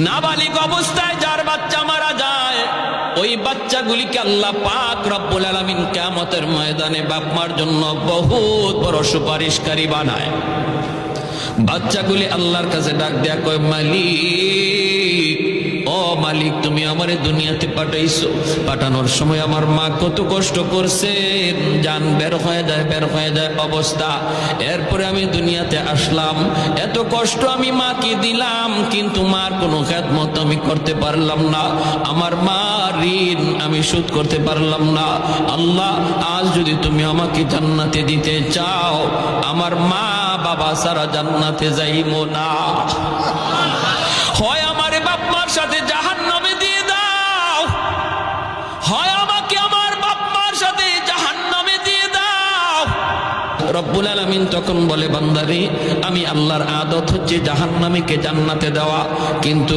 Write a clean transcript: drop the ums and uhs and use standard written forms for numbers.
নাবালিগ অবস্থায় যার বাচ্চা মারা যায়, ওই বাচ্চাগুলিকে আল্লাহ পাক রব্বুল আলামিন কিয়ামতের ময়দানে বাপ মার জন্য বহুত বড় সুপারিশকারী বানায়। বাচ্চাগুলি আল্লাহর কাছে ডাক দেয়া কয়, মালিক, ও মালিক, তুমি আমারে দুনিয়াতে পাঠাইছো, পাঠানোর সময় আমার মা কত কষ্ট করছে, জান বের হয়ে যায় অবস্থা। এরপরে আমি দুনিয়াতে আসলাম, এত কষ্ট আমি মাকে দিলাম, কিন্তু মার কোনো খেদমত আমি করতে পারলাম না, আমার মা ঋণ আমি শোধ করতে পারলাম না। আল্লাহ, আজ যদি তুমি আমাকে জান্নাতে দিতে চাও, আমার মা বাবা সারা জান্নাতে যাইবো না, হয় আমারে বাপ মার সাথে জাহান্নামে দিয়ে দাও, হয় আমাকে আমার বাপ মার সাথে জাহান্নামে দিয়ে দাও। রব্বুল আলামিন তখন বলে, বান্দারে, আমি আল্লাহর আদত হচ্ছে জাহান্নামীকে জান্নাতে দেওয়া, কিন্তু